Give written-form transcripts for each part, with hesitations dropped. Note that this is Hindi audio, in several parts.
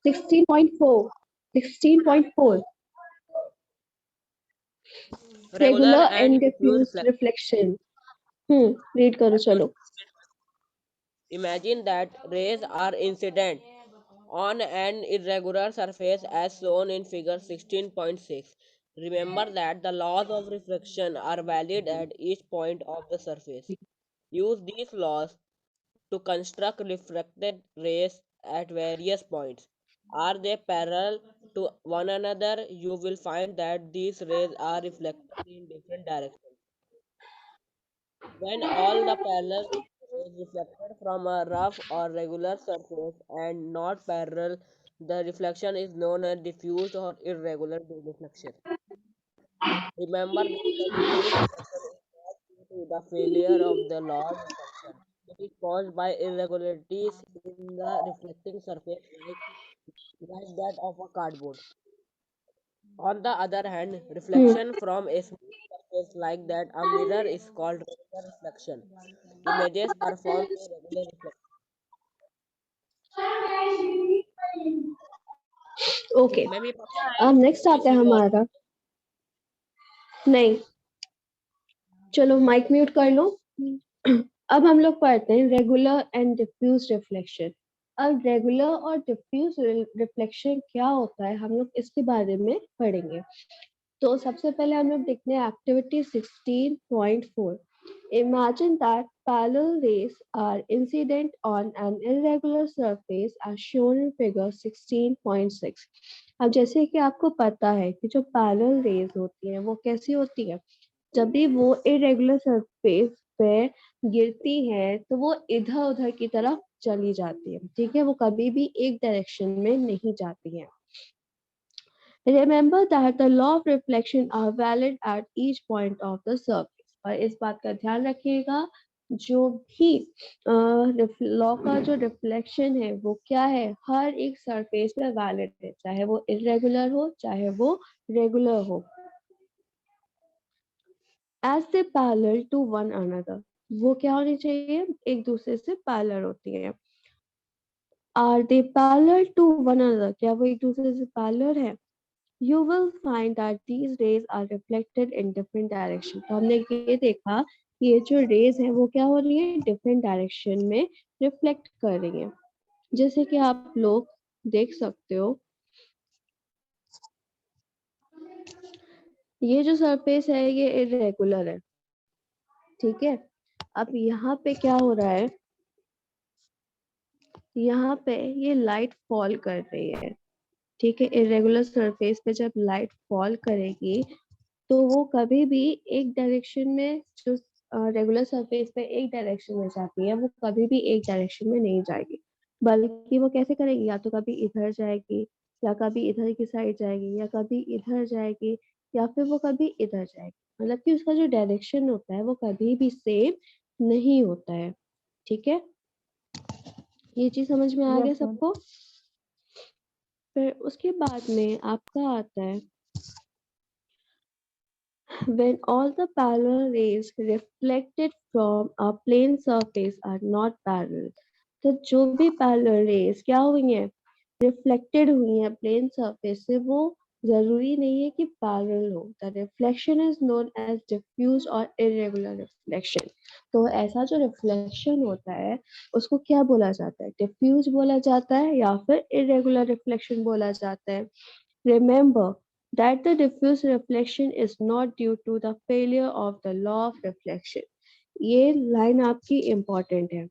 16.4 16.4 Regular regular and and diffuse diffuse reflection. Read करो चलो. Imagine that rays are incident on an irregular surface as shown in figure 16.6. Remember that the laws of refraction are valid at each point of the surface. Use these laws to construct refracted rays at various points. Are they parallel to one another? You will find that these rays are reflected in different directions. When all the parallel is reflected from a rough or regular surface and not parallel, the reflection is known as diffuse or irregular reflection. Remember that the diffuse reflection is not due to the failure of the law of reflection. It is caused by irregularities in the reflecting surface like that of a cardboard. On the other hand, Hmm. reflection from a smooth surface like that a mirror is called regular reflection. Images are formed by regular reflection. Okay. Mummy पता है अब नेक्स्ट आता है किसी और हमारा. नहीं, चलो माइक म्यूट कर लो. अब हम लोग पढ़ते हैं रेगुलर एंड डिफ्यूज रिफ्लेक्शन. अब रेगुलर और डिफ्यूज रिफ्लेक्शन क्या होता है हम लोग इसके बारे में पढ़ेंगे. तो सबसे पहले हम लोग देखते हैं activity 16.4. Imagine that parallel rays are incident on an irregular surface as shown in figure 16.6. अब जैसे कि आपको पता है कि जो पैरेलल रेज होती है वो कैसी होती है. जब भी वो इरेगुलर सरफेस पे गिरती है तो वो इधर उधर की तरफ चली जाती है. ठीक है, वो कभी भी एक डायरेक्शन में नहीं जाती है. Remember that the law of reflection are valid at each point of the surface. और इस बात का ध्यान रखिएगा जो भी लॉ का जो रिफ्लेक्शन है वो क्या है हर एक सरफेस पे वैलिड है, चाहे वो इरेगुलर हो चाहे वो रेगुलर हो. As they parallel to one another, वो क्या होनी चाहिए एक दूसरे से पैरेलल होती है. Are they parallel to one another, क्या वो एक दूसरे से पैरेलल है. You will find that these rays are reflected in different direction. तो हमने ये देखा कि ये जो रेज है वो क्या हो रही है डिफरेंट डायरेक्शन में रिफ्लेक्ट कर रही है. जैसे कि आप लोग देख सकते हो ये जो सरफेस है ये इरेगुलर है. ठीक है, अब यहाँ पे क्या हो रहा है, यहाँ पे ये लाइट फॉल कर रही है. ठीक है, इरेगुलर सरफेस पे जब लाइट फॉल करेगी तो वो कभी भी एक डायरेक्शन में जो रेगुलर सरफेस पे एक डायरेक्शन में जाती है वो कभी भी एक डायरेक्शन में नहीं जाएगी, बल्कि वो कैसे करेगी या तो कभी इधर जाएगी या कभी इधर की साइड जाएगी या कभी इधर जाएगी या फिर वो कभी इधर जाएगी. मतलब कि उसका जो डायरेक्शन होता है वो कभी भी सेम नहीं होता है. ठीक है, ये चीज समझ में आ गया सबको. फिर उसके बाद में आपका आता है when all the parallel rays reflected from a plane surface are not parallel. तो जो भी parallel rays क्या हुई हैं reflected हुई हैं plane surface से वो जरूरी नहीं है कि parallel हो. The reflection is known as diffuse or irregular reflection. तो ऐसा जो reflection होता है उसको क्या बोला जाता है, diffuse बोला जाता है या फिर irregular reflection बोला जाता है. Remember that the diffuse reflection is not due to the failure of the law of reflection. ये लाइन आपकी इम्पोर्टेंट है.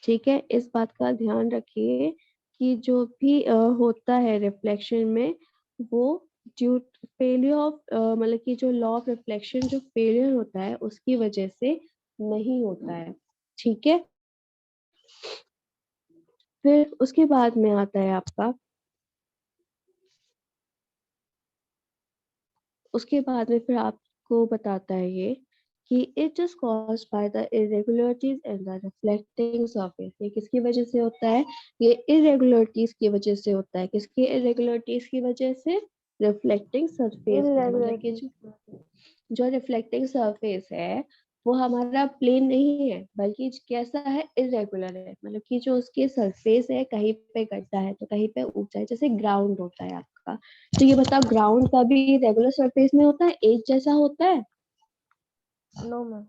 ठीक है, इस बात का ध्यान रखिए कि जो भी होता है रिफ्लेक्शन में वो ड्यू फेलियर ऑफ मतलब कि जो लॉ ऑफ रिफ्लेक्शन जो फेलियर होता है उसकी वजह से नहीं होता है. ठीक है, फिर उसके बाद में आता है आपका उसके बाद में फिर आपको बताता है ये कि it is caused by the irregularities in the reflecting surface. ये किसकी वजह से होता है, ये इरेगुलरिटीज की वजह से होता है. किसकी इरेगुलरिटीज की वजह से, रिफ्लेक्टिंग सरफेस की. मतलब कि जो रिफ्लेक्टिंग सरफेस है वो हमारा प्लेन नहीं है, बल्कि कैसा है, इरेगुलर है। मतलब कि जो उसकी सरफेस है, कहीं पे गड्ढा है तो कहीं पे ऊंचा है, जैसे ग्राउंड होता है आपका। तो ये बताओ, ग्राउंड कभी रेगुलर सरफेस में होता है, एक जैसा होता है? No ma'am.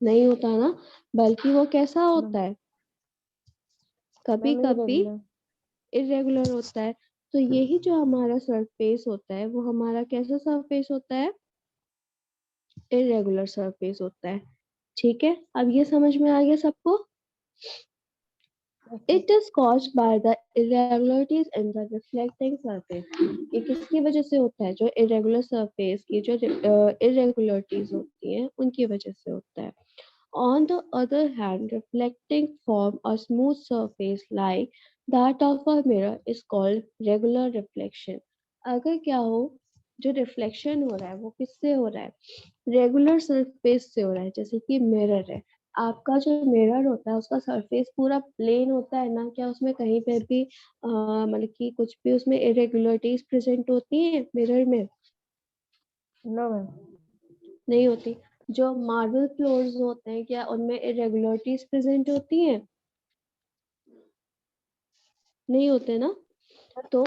नहीं होता ना, बल्कि वो कैसा होता है, कभी मैम कभी इरेगुलर। इरेगुलर होता है। तो यही जो हमारा सरफेस होता है, वो हमारा कैसा सरफेस होता है, इरेगुलर सरफेस होता है। ठीक है, अब ये समझ में आ गया सबको? It is caused by the irregularities in the reflecting surface. ये किसकी वजह से होता है? जो irregular surface की जो irregularities होती हैं, उनकी वजह से होता है। On the other hand, reflecting form a smooth surface like that of a mirror is called regular reflection. अगर क्या हो, जो रिफ्लेक्शन हो रहा है वो किससे हो रहा है, रेगुलर सरफेस से हो रहा है। जैसे कि मिरर है, आपका जो मिरर होता है उसका सरफेस पूरा प्लेन होता है ना, क्या उसमें कहीं पे भी मतलब कि कुछ भी उसमें इरेगुलरिटीज प्रेजेंट होती है मिरर में? No ma'am. नहीं होती। जो मार्बल फ्लोर्स होते हैं, क्या उनमें इरेगुलरिटीज प्रेजेंट होती हैं? नहीं होते ना। तो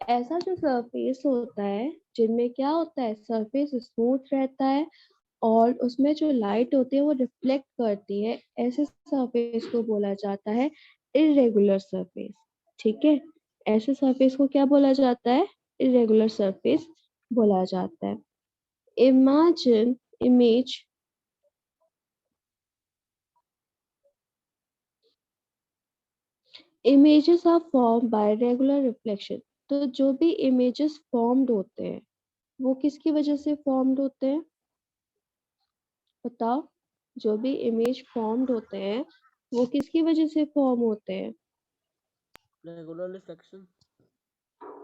ऐसा जो सरफेस होता है, जिनमें क्या होता है, सरफेस स्मूथ रहता है और उसमें जो लाइट होती है वो रिफ्लेक्ट करती है, ऐसे सरफेस को बोला जाता है इरेगुलर सरफेस। ठीक है, ऐसे सरफेस को क्या बोला जाता है, इरेगुलर सरफेस बोला जाता है। Imagine image images are form by regular reflection. तो जो भी इमेजेस फॉर्म्ड होते हैं, वो किसकी वजह से फॉर्म्ड होते हैं, बताओ? जो भी इमेज फॉर्म्ड होते हैं, वो किसकी वजह से फॉर्म होते हैं? Regular reflection.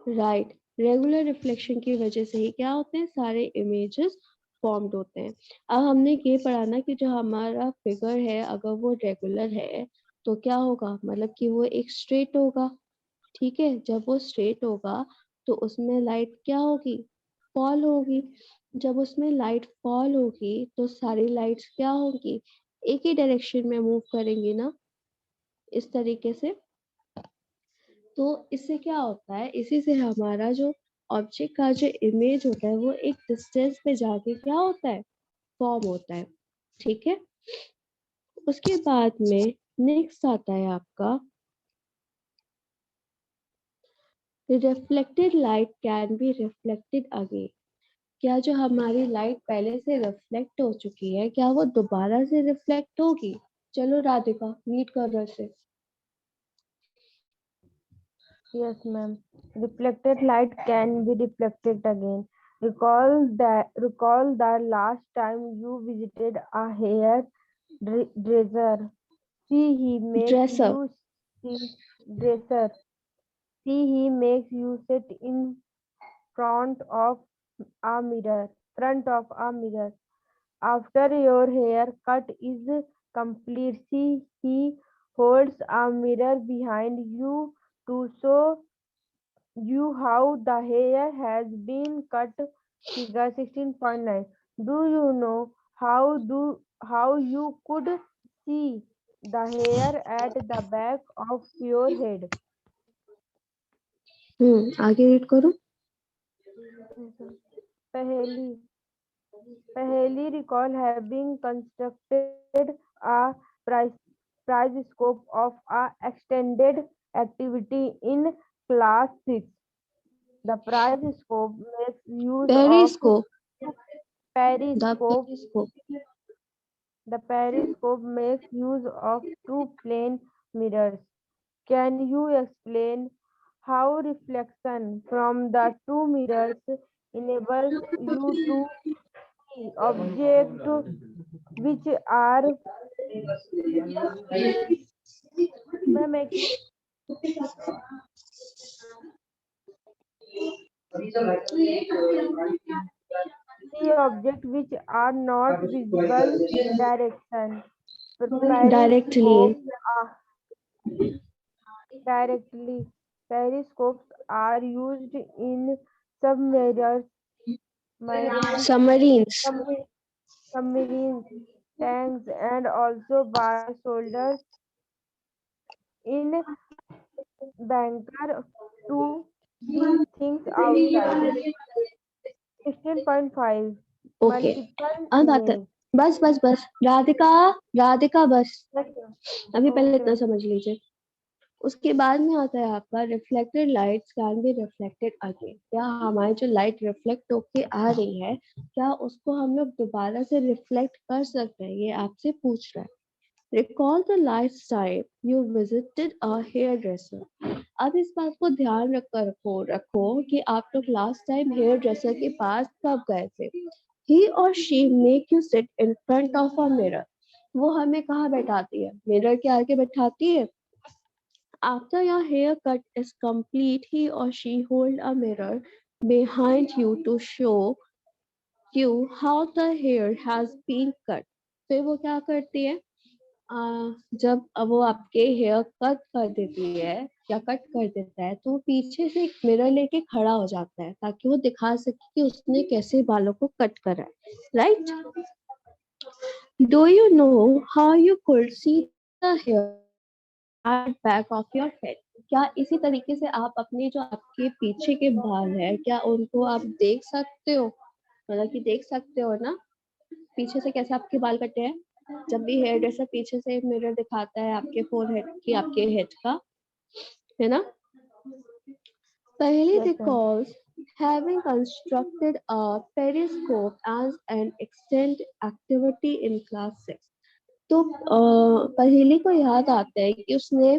Right, regular reflection की वजह से ही क्या होते हैं, सारे इमेजेस फॉर्म्ड होते हैं। अब हमने ये पढ़ा ना कि जो हमारा फिगर है, अगर वो रेगुलर है तो क्या होगा, मतलब कि वो एक स्ट्रेट होगा। ठीक है, जब वो स्ट्रेट होगा तो उसमें लाइट क्या होगी, फॉल होगी। जब उसमें लाइट फॉल होगी तो सारी लाइट्स क्या होगी, एक ही डायरेक्शन में मूव करेंगी ना, इस तरीके से। तो इससे क्या होता है, इसी से हमारा जो ऑब्जेक्ट का जो इमेज होता है वो एक डिस्टेंस पे जाके क्या होता है, फॉर्म होता है। ठीक है, उसके बाद में नेक्स्ट आता है आपका, reflected light can be reflected again. क्या जो हमारी लाइट पहले से रिफ्लेक्ट हो चुकी है, क्या वो दोबारा से रिफ्लेक्ट होगी? चलो राधिका रीड कर रहे थे। Yes, ma'am. Reflected light can be reflected again. Recall the last time you visited a hairdresser. See, he makes dress up. you see dresser. See, he makes you sit in front of front of a mirror. After your haircut is complete, see, he holds a mirror behind you to show you how the hair has been cut. Figure 16.9. Do you know how you could see the hair at the back of your head? आगे रीड करो। पहली पहली recall having constructed a price price scope of a extended activity in class 6. The price scope makes use of periscope, the periscope. Periscope. The periscope makes use of two plane mirrors. Can you explain how reflection from the two mirrors enables you to see objects which are ma'am, see objects which are not visible direction. Directly. Periscope uh, directly. Periscopes are used in submarines, marine, submarines. submarines, tanks, and also by soldiers in bunker to see things outside. 16.5 okay, Multiple अब आता है, image. बस बस बस, राधिका, राधिका बस, अभी पहले इतना Okay. समझ लीजिए। उसके बाद में आता है आपका reflected lights can be reflected again. क्या हमारी जो लाइट रिफ्लेक्ट होके आ रही है, क्या उसको हम लोग दोबारा से रिफ्लेक्ट कर सकते हैं, ये आपसे पूछ रहा है। Recall the last time you visited a hairdresser. अब इस बात को ध्यान रखो कि आप लोग लास्ट टाइम हेयर ड्रेसर के पास कब गए थे। He or she make you sit in front of a mirror. वो हमें कहाँ बैठाती है, मिरर के आगे बैठाती है। After your haircut is complete, he or she hold a mirror behind you to show you how the hair has been cut. फिर वो क्या करती है, जब वो आपके हेयर कट कर देती है या कट कर देता है, तो वो पीछे से एक मिरर लेके खड़ा हो जाता है ताकि वो दिखा सके कि उसने कैसे बालों को कट करा है, right. Do you know how you could see the hair at back of your head. क्या इसी तरीके से आप अपने जो आपके पीछे के बाल है, क्या उनको आप देख सकते हो, मतलब कि देख सकते हो ना पीछे से कैसे आपके बाल कटे हैं। जब भी हेयर ड्रेसर पीछे से मिरर दिखाता है आपके फोरहेड की, आपके हेड का, है ना। पहले Yes, sir. recalls having constructed a periscope as an extend activity in class 6। तो पहेली को याद आता है कि उसने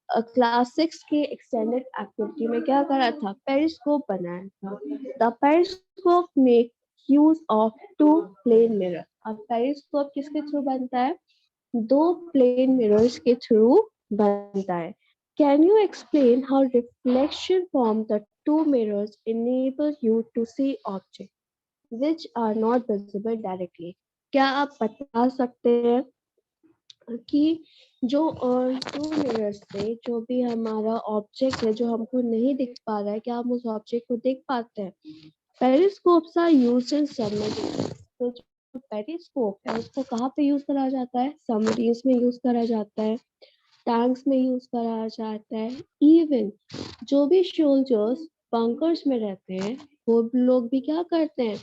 क्लास 6 की एक्सटेंडेड एक्टिविटी में क्या करा था, पेरिस्कोप बनाया था। The periscope make use of two plane mirror. अब पेरिस्कोप किसके थ्रू बनता है, दो प्लेन मिरर्स के थ्रू बनता है। Can you explain how reflection from the two mirrors enable you to see object which are not visible directly. क्या आप बता सकते हैं कि जो टू मिरर्स से जो भी हमारा ऑब्जेक्ट है जो हमको नहीं दिख पा रहा है, क्या हम उस ऑब्जेक्ट को देख पाते हैं। Periscopes are used in submarine. तो जो पेरिस्कोप है उसको कहाँ पे यूज करा जाता है, सबमरीन्स में यूज करा जाता है, टैंक्स में यूज करा जाता है। इवन जो भी सोल्जर्स बंकर्स में रहते हैं वो लोग भी क्या करते हैं,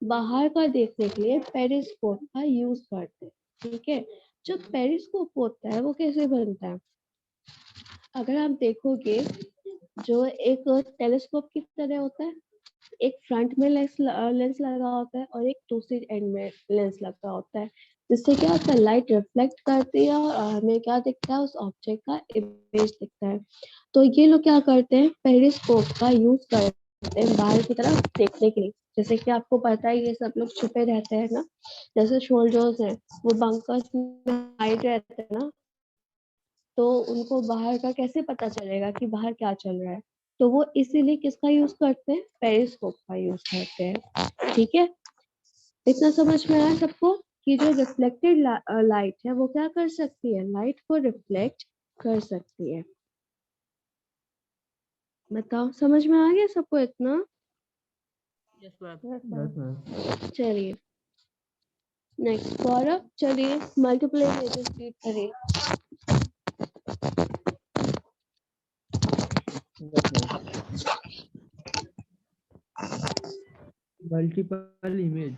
बाहर का देखने के लिए पेरिस्कोप का यूज करते हैं, ठीक है। जो पेरिस्कोप होता है वो कैसे बनता है, अगर आप देखोगे जो एक टेलीस्कोप की तरह होता है, एक फ्रंट में लेंस लगा होता है और एक दूसरी एंड में लेंस लगा होता है, जिससे क्या होता है, लाइट रिफ्लेक्ट करती है और हमें क्या दिखता है, उस ऑब्जेक्ट का इमेज दिखता है। तो ये लोग क्या करते हैं, पेरिस्कोप का यूज करते हैं बाहर की तरफ देखने के लिए। जैसे कि आपको पता है ये सब लोग छुपे रहते हैं ना, जैसे सोल्जर्स हैं वो बंकर्स में हाइड रहते हैं ना, तो उनको बाहर का कैसे पता चलेगा कि बाहर क्या चल रहा है। तो वो इसीलिए किसका यूज करते हैं, पेरिस्कोप का यूज करते हैं, ठीक है। इतना समझ में आया सबको कि जो रिफ्लेक्टेड लाइट है वो क्या कर सकती है, लाइट को रिफ्लेक्ट कर सकती है। बताओ समझ में आ गया सबको इतना। Yes, ma'am. Yes, Yes, sir. ma'am. चलिए नेक्स्ट गौरव, चलिए मल्टीप्लाई इमेजेस रीड करिए। Yes, ma'am. Multiple image.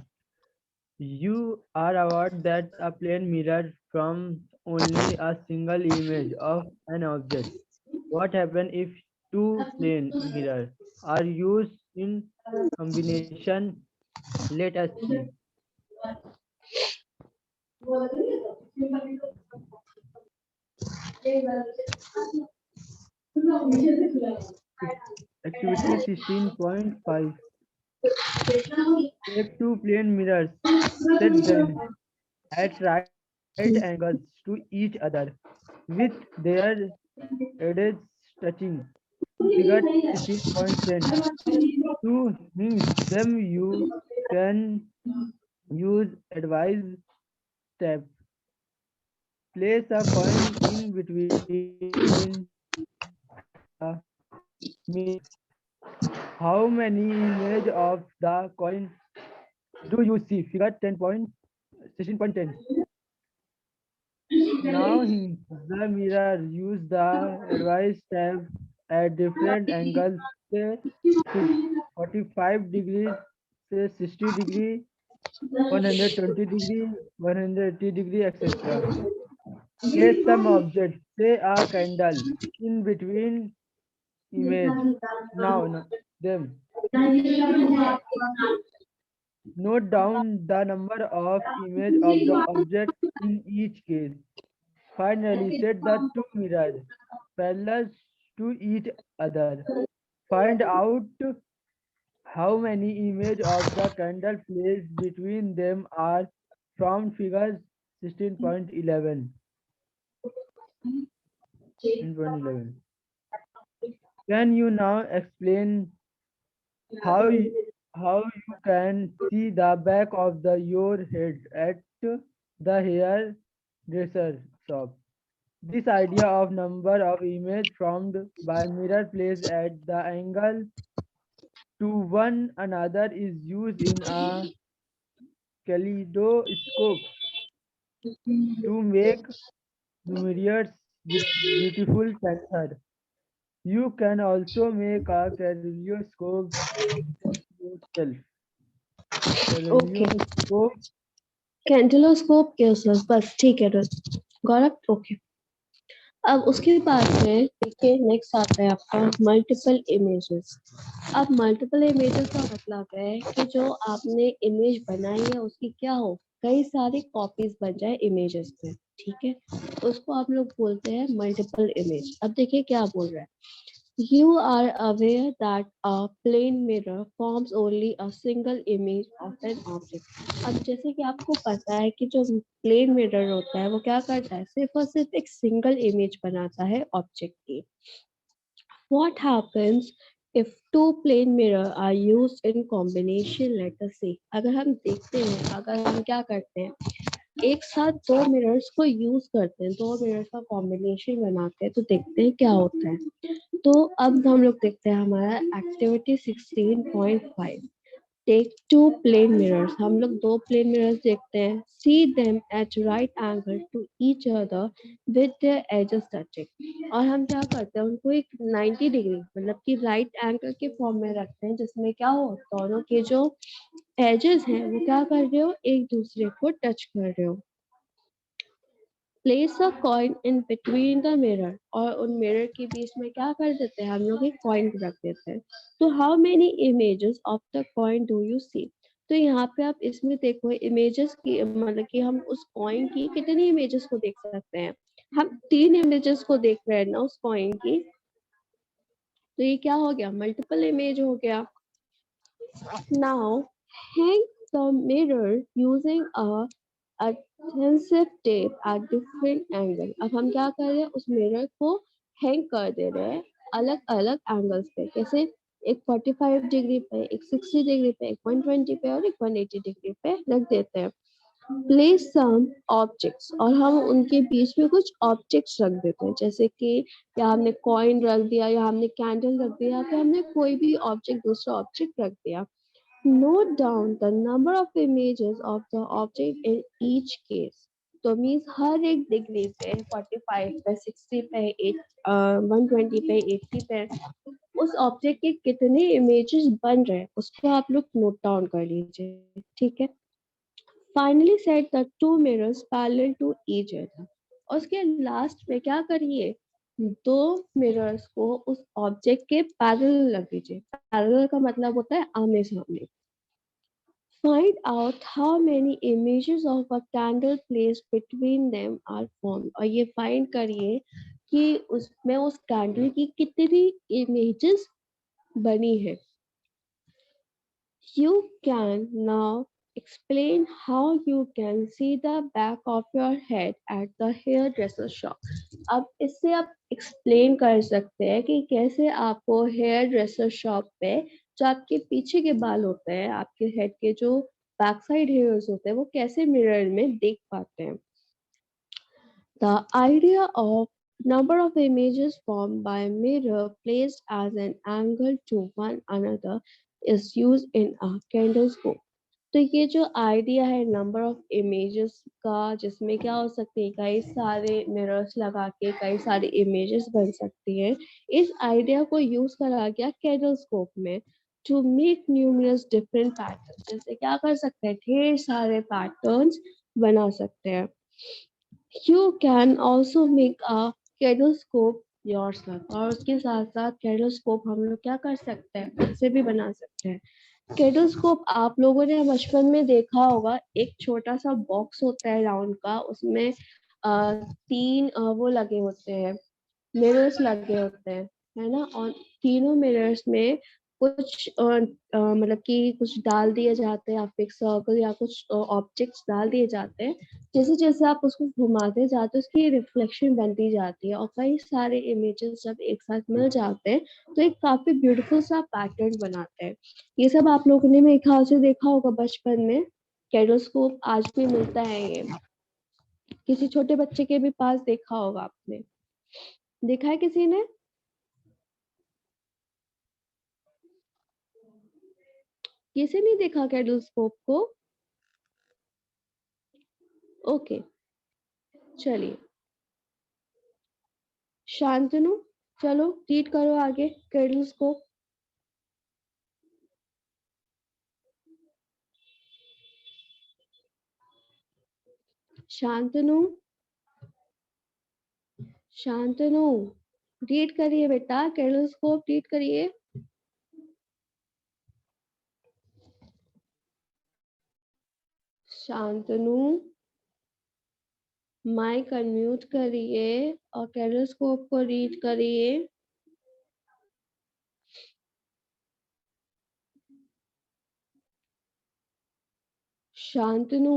You are aware that a plane mirror from only a single image of an object. What happens if two plane mirrors are used in combination? Let us see. Activity 16.5. Take two plane mirrors, set them at right angles to each other, with their edges touching. Figure 16.10. To hang them, you can use advice step. Place a coin in between the mirror. How many images of the coin do you see? Figure 16.10. Now the mirror use the advice tab at different angles, say 45 degrees, say 60 degree, 120 degree, 180 degree, etc. Place some object, say a candle, in between image. Now them. Note down the number of image of the object in each case. Finally, set the two mirrors parallel to each other. Find out how many images of the candle placed between them are from figures 16.11 in 2011. Can you now explain how you, how you can see the back of your head at the hairdresser shop? This idea of number of image formed by mirror placed at the angle to one another is used in a kaleidoscope to make numerous beautiful pictures. You can also make a kaleidoscope yourself. Okay, Kaleidoscope. कैंटलोस्कोप के यूजर्स बस ठीक है गौरव ओके। अब उसके बाद में देखिए नेक्स्ट आता है आपका मल्टीपल इमेजेस। अब मल्टीपल इमेजेस का मतलब है कि जो आपने इमेज बनाई है उसकी क्या हो, कई सारी कॉपीज बन जाए इमेजेस पे, ठीक है, उसको आप लोग बोलते हैं मल्टीपल इमेज। अब देखिए क्या बोल रहा है, You are aware that a plane mirror forms only a single image of an object. अब जैसे कि आपको पता है कि जो प्लेन मिरर होता है वो क्या करता है, सिर्फ और सिर्फ एक सिंगल इमेज बनाता है ऑब्जेक्ट की। What happens if two plane mirror are used in combination? Let us say, अगर हम देखते हैं, अगर हम क्या करते हैं, एक साथ दो मिरर्स को यूज करते हैं, दो मिरर्स का कॉम्बिनेशन बनाते हैं, तो देखते हैं क्या होता है। तो अब हम लोग देखते हैं हमारा activity 16.5, take two plane mirrors. हम लोग दो प्लेन मिरर्स देखते हैं, see them at right angle to each other with their edges touching. और हम क्या करते हैं, उनको एक 90 डिग्री मतलब कि राइट एंगल के फॉर्म में रखते हैं, जिसमें क्या हो, दोनों के जो एजेस हैं वो क्या कर रहे हो, एक दूसरे को टच कर रहे हो। Place a coin in between the mirror, और उन मिरर के बीच में क्या कर देते हैं, हम लोग एक कॉइन रख देते हैं। तो how many images of the coin do you see? तो यहाँ पे आप इसमें देखो इमेजेस की, मतलब कि हम उस कॉइन की कितनी इमेजेस को देख सकते हैं, हम 3 इमेजेस को देख रहे हैं ना उस कॉइन की, तो ये क्या हो गया, मल्टीपल इमेज हो गया। Now hang the mirror using a adhesive tape at different angle। अब हम क्या कर रहे हैं, उस मिरर को हैंग कर दे रहे हैं अलग अलग एंगल्स पे, कैसे, एक 45 डिग्री पे, एक 60 डिग्री पे, एक 120 पे और एक 180 डिग्री पे रख देते हैं। प्लेस सम ऑब्जेक्ट्स, और हम उनके बीच में कुछ ऑब्जेक्ट्स रख देते हैं, जैसे कि या हमने कॉइन रख दिया, या हमने कैंडल रख दिया, या फिर हमने कोई भी ऑब्जेक्ट, दूसरा ऑब्जेक्ट रख दिया। Note down the number of images of the object in each case। तो मीन्स हर एक डिग्री पे, 45 पे, 60 पे, 120 पे, 80 पे, उस ऑब्जेक्ट के कितने इमेजेस बन रहे हैं उसको आप लोग नोट डाउन कर लीजिए, ठीक है। Finally set the two mirrors parallel to each other. और उसके लास्ट में क्या करिए, दो मिरर्स को उस ऑब्जेक्ट के पैरेलल लग दीजिए। पैरेलल का मतलब होता है आमने सामने। Find out how many images of a candle placed between them are formed। और ये फाइंड करिए कि उसमें उस कैंडल की कितनी इमेजेस बनी है। You can now explain how you can see the back of your head at the hairdresser shop। अब इससे आप एक्सप्लेन कर सकते हैं कि कैसे आपको हेयर ड्रेसर शॉप पे जो आपके पीछे के बाल होते हैं, आपके हेड के जो बैक साइड हेयर्स होते हैं, वो कैसे मिरर में देख पाते हैं। The idea of number of images formed by a mirror placed as an angle to one another is used in a kaleidoscope। तो ये जो आइडिया है नंबर ऑफ इमेजेस का, जिसमें क्या हो सकती है कई सारे मिरर्स लगा के कई सारी इमेजेस बन सकती हैं, इस आइडिया को यूज करा गया कैडोस्कोप में to make numerous different patterns. जैसे क्या कर सकते हैं, ढेर सारे पैटर्न्स बना सकते हैं। You can also make a kaleidoscope yourself, और उसके साथ साथ कैडोस्कोप हम लोग क्या कर सकते हैं, खुद से भी बना सकते हैं। कैडोस्कोप आप लोगों ने बचपन में देखा होगा, एक छोटा सा बॉक्स होता है राउंड का, उसमें तीन वो लगे होते हैं, मिरर्स लगे होते हैं, है ना। और तीनों मिरर्स में कुछ मतलब कि कुछ डाल दिए जाते हैं, या फिर सर्कल या कुछ ऑब्जेक्ट्स डाल दिए जाते हैं। जैसे जैसे आप उसको घुमाते जाते हो उसकी रिफ्लेक्शन बनती जाती है, और कई सारे इमेजेस जब एक साथ मिल जाते हैं तो एक काफी ब्यूटीफुल सा पैटर्न बनाते हैं। ये सब आप लोगों ने मेरे ख्याल से देखा होगा बचपन में। कैडोस्कोप आज भी मिलता है, ये किसी छोटे बच्चे के भी पास देखा होगा आपने, देखा है किसी ने? किसी ने देखा कैडोस्कोप को? ओके, चलिए शांतनु, चलो रीड करो आगे कैडोस्कोप। शांतनु, शांतनु रीड करिए बेटा, कैडोस्कोप रीड करिए। शांतनु माइक अनम्यूट करिए और कैडोस्कोप को रीड करिए। शांतनु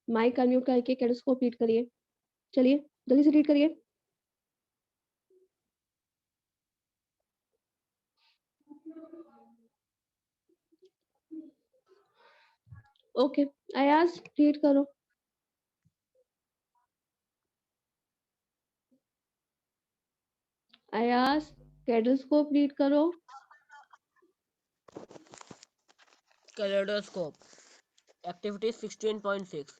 माइक अनम्यूट करके कैडोस्कोप रीड करिए। चलिए जल्दी से रीड करिए। ओके, अयाज रीड करो। अयाज कैडोस्कोप रीड करो। Kaleidoscope. Activity 16.6.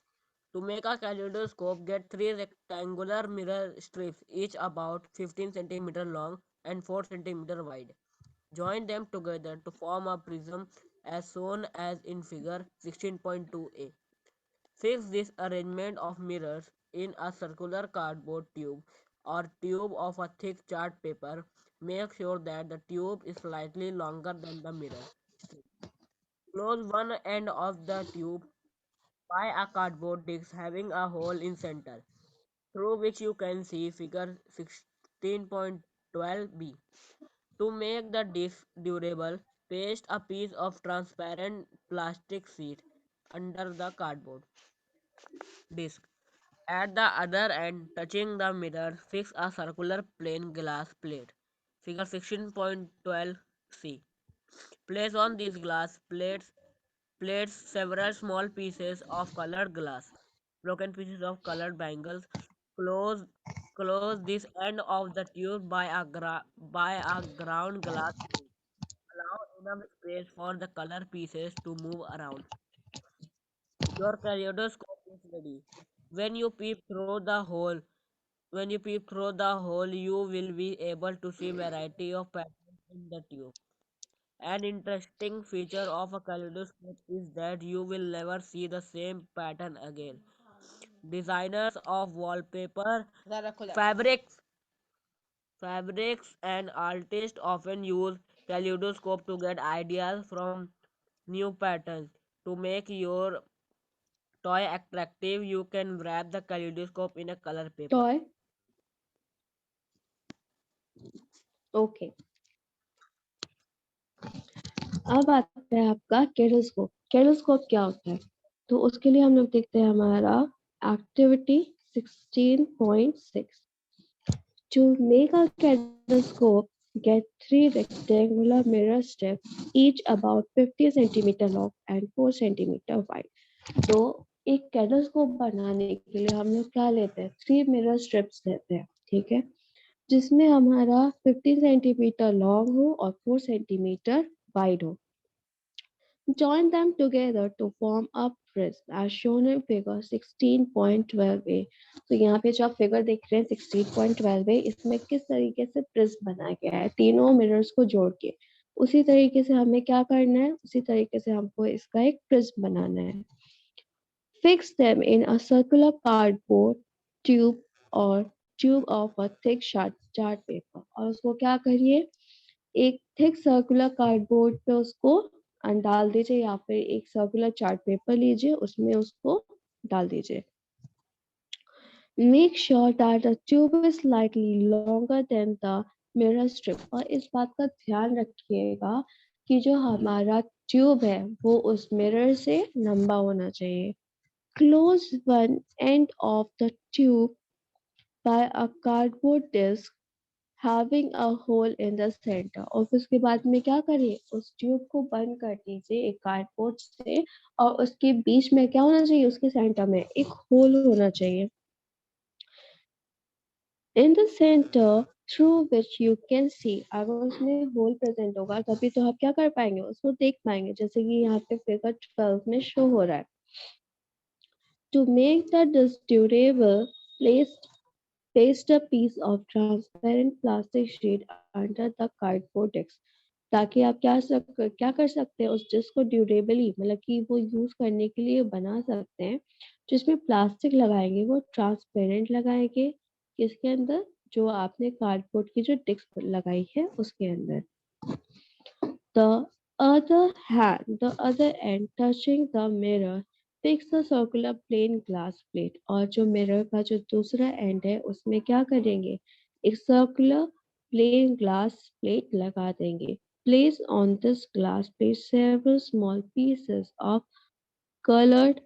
To make a kaleidoscope, get three rectangular mirror strips, each about 15 cm long and 4 cm wide. Join them together to form a prism as shown as in figure 16.2a. Fix this arrangement of mirrors in a circular cardboard tube or tube of a thick chart paper. Make sure that the tube is slightly longer than the mirror strip. Close one end of the tube by a cardboard disc having a hole in center, through which you can see figure 16.12b. To make the disc durable, paste a piece of transparent plastic sheet under the cardboard disc. At the other end, touching the mirror, fix a circular plain glass plate. Figure 16.12c. Place on these glass plates several small pieces of colored glass, broken pieces of colored bangles. Close close this end of the tube by a ground glass plate. Allow enough space for the color pieces to move around. Your kaleidoscope is ready. When you peep through the hole, when you peep through the hole, you will be able to see variety of patterns in the tube. An interesting feature of a kaleidoscope is that you will never see the same pattern again. Designers of wallpaper, fabrics, fabrics and artists often use kaleidoscope to get ideas from new patterns. To make your toy attractive, you can wrap the kaleidoscope in a color paper. Toy, okay. अब आता है आपका कैडोस्कोप। कैडोस्कोप क्या होता है, तो उसके लिए हम लोग देखते हैं हमारा activity 16.6। To make a kaleidoscope, get three rectangular mirror strips, each about 50 centimeter long and 4 centimeter wide. तो एक कैडोस्कोप बनाने के लिए हम लोग क्या लेते हैं, 3 मिरर स्ट्रिप्स लेते हैं, ठीक है, जिसमें हमारा 50 सेंटीमीटर लॉन्ग हो और 4 सेंटीमीटर वाइड हो। Join them together to form a prism as shown in figure 16.12a. तो यहाँ पे जो आप फिगर देख रहे हैं 16.12a, इसमें किस तरीके से प्रिज्म बनाया गया है तीनों मिरर्स को जोड़ के। उसी तरीके से हमें क्या करना है, उसी तरीके से हमको इसका एक प्रिज्म बनाना है। Fix them in a circular cardboard tube or tube of a thick chart paper। और उसको क्या करिए, एक थिक सर्कुलर कार्डबोर्ड पे उसको डाल दीजिए या फिर एक सर्कुलर चार्ट पेपर लीजिए, उसमें उसको डाल दीजिए। Make sure that the tube is slightly longer than the mirror strip। और इस बात का ध्यान रखिएगा कि जो हमारा ट्यूब है वो उस मिरर से लंबा होना चाहिए। Close one end of the tube by a cardboard disc having a hole in the center। और फिर उसके बाद में क्या करिए, उस ट्यूब को बंद कर दीजिए एक कार्डबोर्ड से, और उसके बीच में क्या होना चाहिए, उसके सेंटर में एक होल होना चाहिए। In the center through which you can see। अगर उसमें होल प्रेजेंट होगा तभी तो आप क्या कर पाएंगे, उसको देख पाएंगे, जैसे कि यहाँ पे फिगर 12 में शो हो रहा है। To make the disc durable, paste a piece of transparent plastic sheet under the cardboard disc। ताकि आप क्या कर सकते हैं, उस डिस्क को ड्यूरेबली मतलब कि वो यूज करने के लिए बना सकते हैं। जिसमें प्लास्टिक लगाएंगे वो ट्रांसपेरेंट लगाएंगे, किसके अंदर, जो आपने कार्डबोर्ड की जो डिस्क लगाई है उसके अंदर। The the other end touching the mirror, fix the circular plain glass plate। और जो मिरर का जो दूसरा एंड है उसमें क्या करेंगे, एक सर्कुलर प्लेन ग्लास प्लेट लगा देंगे। Place on this glass plate several small pieces of colored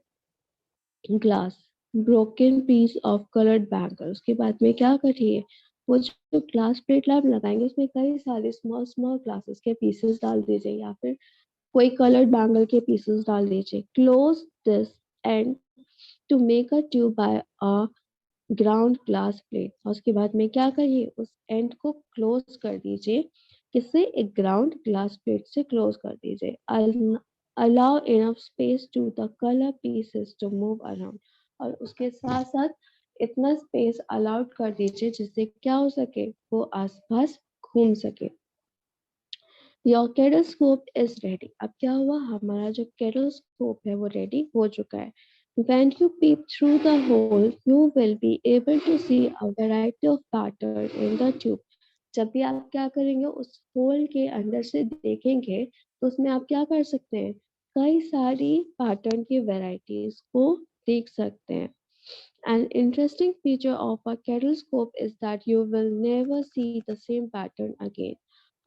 glass, broken piece of colored bangle। उसके बाद में क्या करिए, वो जो ग्लास प्लेट आप लगाएंगे उसमें कई सारे स्मॉल स्मॉल ग्लासेस के पीसेस डाल दीजिए या फिर कोई कलर्ड बैंगल के पीसेस डाल दीजिए। Close this end to make a tube by a ground glass plate. और उसके बाद में क्या करिए, उस एंड को क्लोज कर दीजिए, किससे, एक ग्राउंड ग्लास प्लेट से क्लोज कर दीजिए। Allow enough space to the colour pieces to move around. और उसके साथ साथ इतना स्पेस अलाउड कर दीजिए जिससे क्या हो सके, वो आसपास घूम सके। Your kaleidoscope is ready. अब क्या हुआ, हमारा जो कैरोस्कोप है वो रेडी हो चुका है। When you peep through the hole, you will be able to see a variety of pattern in the tube। जब भी आप क्या करेंगे, उस होल के अंदर से देखेंगे तो उसमें आप क्या कर सकते हैं, कई सारी पैटर्न की वेराइटीज को देख सकते हैं। An interesting feature of a kaleidoscope is that you will never see the same pattern again।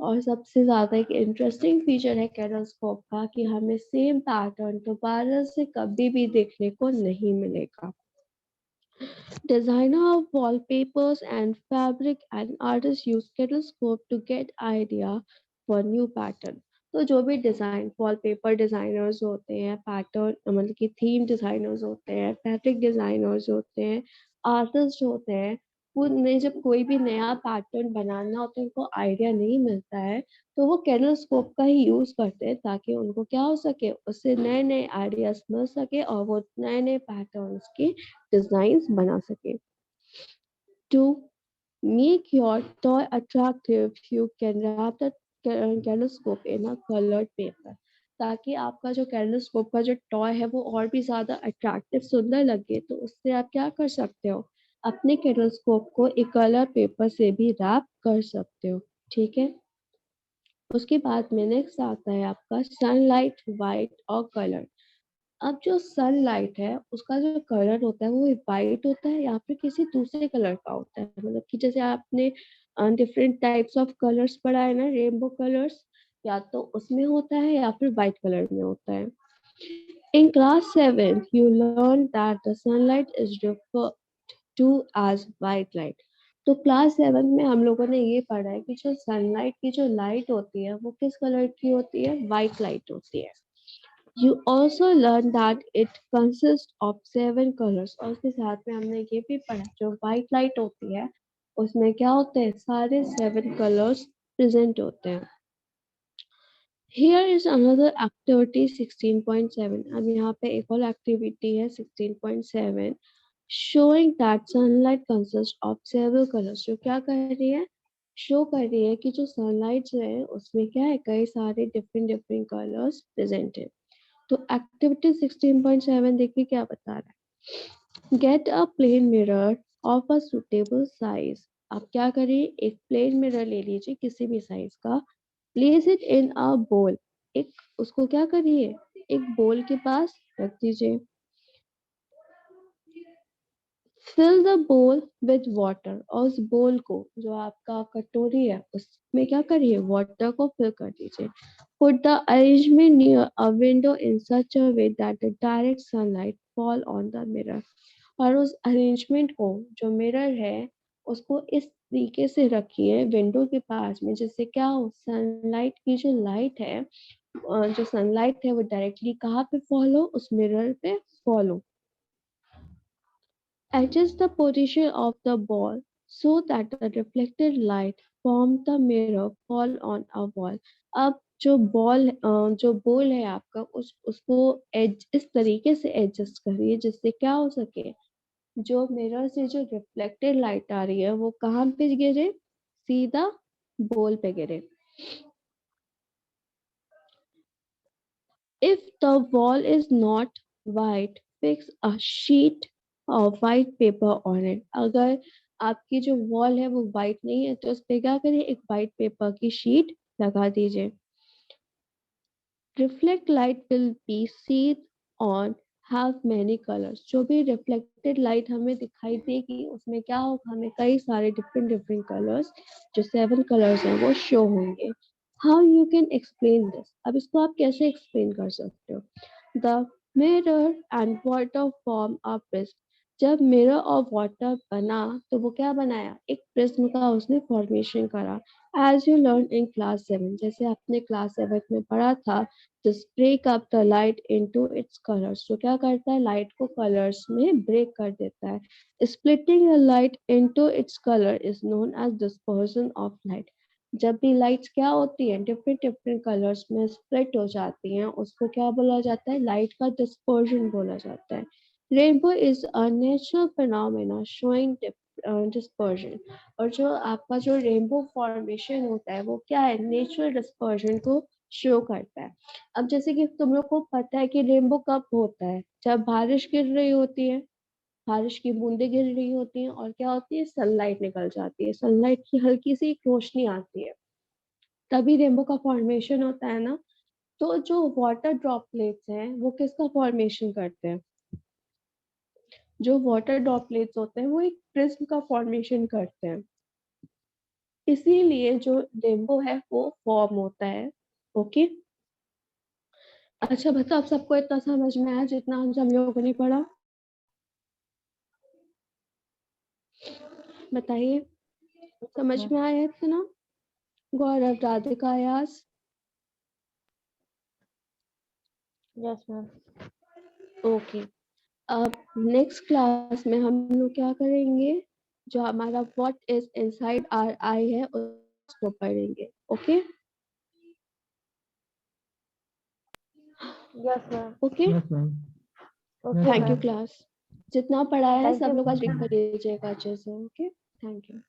और सबसे ज्यादा एक इंटरेस्टिंग फीचर है कैरोस्कोप का कि हमें सेम पैटर्न दोबारा से कभी भी देखने को नहीं मिलेगा। Designer of wallpapers and fabric and artists use Kettlescope to get idea for new pattern। तो जो भी डिजाइन वॉलपेपर डिजाइनर्स होते हैं, पैटर्न मतलब कि थीम डिजाइनर्स होते हैं, फैब्रिक डिजाइनर्स होते हैं, आर्टिस्ट होते हैं, उन्हें जब कोई भी नया पैटर्न बनाना होता है, उनको आइडिया नहीं मिलता है तो वो कैटलस्कोप का ही यूज करते हैं ताकि उनको क्या हो सके, उससे नए नए आइडियाज मिल सके और वो नए नए पैटर्न्स की designs बना सके। To make your toy attractive, you can wrap the कैलोस्कोप in a colored paper। ताकि आपका जो कैलोस्कोप का जो टॉय है वो और भी ज्यादा अट्रैक्टिव सुंदर लगे, तो उससे आप क्या कर सकते हो, अपने कैलोस्कोप को एक कलर पेपर से भी रैप कर सकते हो। ठीक है, उसके बाद में नेक्स्ट आता है आपका सनलाइट वाइट और कलर। अब जो सनलाइट है उसका जो कलर होता है वो वाइट होता है या फिर किसी दूसरे कलर का होता है, मतलब कि जैसे आपने डिफरेंट टाइप्स ऑफ कलर्स पढ़ा है ना, रेनबो कलर्स, या तो उसमें होता है या फिर वाइट कलर में होता है। In class 7 you learn that the sunlight is referred to as white light। तो क्लास 7 में हम लोगों ने ये पढ़ा है कि जो सनलाइट की जो लाइट होती है वो किस कलर की होती है, वाइट लाइट होती है। You also learn that it consists of 7 colors। और उसके साथ में हमने ये भी पढ़ा, जो व्हाइट लाइट होती है उसमें क्या होते हैं, सारे 7 कलर्स प्रेजेंट होते हैं। Here is another activity 16.7. अब यहाँ पे एक और activity है 16.7 showing that sunlight consists of several colors. जो क्या कर रही है, शो कर रही है कि जो सनलाइट है उसमें क्या है, कई सारे डिफरेंट कलर्स प्रेजेंट है। तो एक्टिविटी 16.7 देखिए क्या बता रहा है। Get a plane mirror of a suitable size. आप क्या करिए, एक प्लेन मिरर ले लीजिए किसी भी साइज का, प्लेस इट इन अ बोल। एक उसको क्या करिए, एक बोल के पास रख दीजिए। फिल द बोल विद वाटर, और उस बोल को, जो आपका कटोरी है, उसमें क्या करिए, वाटर को फिल कर दीजिए। Put the arrangement near a window in such a way that the direct sunlight fall on the mirror. और उस अरेंजमेंट को, जो मिरर है, उसको इस तरीके से रखिए विंडो के पास में, जिससे क्या हो, सनलाइट की जो लाइट है, जो सनलाइट है वो डायरेक्टली कहाँ पे फॉल हो, उस मिरर पे फॉल हो। Adjust the position of the ball so that the reflected light from the mirror fall on a wall. अब जो बॉल है आपका, उसको एज इस तरीके से एडजस्ट करिए जिससे क्या हो सके, जो मिरर से जो रिफ्लेक्टेड लाइट आ रही है वो कहाँ पे गिरे, सीधा बॉल पे गिरे। If the wall is not white, fix a sheet of white paper on it. अगर आपकी जो वॉल है वो वाइट नहीं है तो उस पे क्या करें, एक वाइट पेपर की शीट लगा दीजिए। Reflect light will be seen on have many colors. जो भी रिफ्लेक्टेड लाइट हमें दिखाई देगी उसमें क्या होगा, हमें कई सारे डिफरेंट कलर्स, जो 7 कलर्स हैं, वो शो होंगे। How you can explain this? अब इसको आप कैसे एक्सप्लेन कर सकते हो। The mirror and water form a prism. जब मिरर और वाटर बना तो वो क्या बनाया, एक प्रिज्म का उसने फॉर्मेशन करा। As you learned in class 7, जैसे आपने क्लास 7 में पढ़ा था, just break up the light into its colors. तो क्या करता है, लाइट को कलर्स में ब्रेक कर देता है। Splitting a light into its color is known as dispersion of light. जब भी लाइट्स क्या होती है, डिफरेंट कलर्स में स्प्लिट हो जाती हैं, उसको क्या बोला जाता है, लाइट का डिस्पर्जन बोला जाता है। Rainbow is a natural phenomena showing dispersion. और जो आपका जो रेनबो फॉर्मेशन होता है वो क्या है, नेचुरल डिस्पर्जन को शो करता है। अब जैसे कि तुम लोग को पता है कि रेनबो कब होता है, जब बारिश गिर रही होती है, बारिश की बूंदें गिर रही होती हैं और क्या होती है, सनलाइट निकल जाती है, सनलाइट की हल्की सी एक रोशनी आती है, तभी रेनबो का फॉर्मेशन होता है ना। तो जो वाटर ड्रॉपलेट्स हैं वो किसका फॉर्मेशन करते हैं, जो वाटर ड्रॉपलेट्स होते हैं वो एक प्रिज्म का फॉर्मेशन करते हैं, इसीलिए जो रेनबो है वो फॉर्म होता है। ओके, अच्छा बताओ, आप सबको इतना समझ में आया जितना हम लोगों ने पढ़ा, बताइए, समझ में आया इतना। Gaurav, Radhika, Ayas. Yes ma'am. Okay, अब नेक्स्ट क्लास में हम लोग क्या करेंगे, जो हमारा what is inside our eye है उसको पढ़ेंगे। Okay yes ma'am. Okay, Yes, ma'am. Okay thank you ma'am. Class. जितना पढ़ाया है थैंक सब यू लोग आज मैम। लिख कर दीजिएगा अच्छे से। Okay, thank you.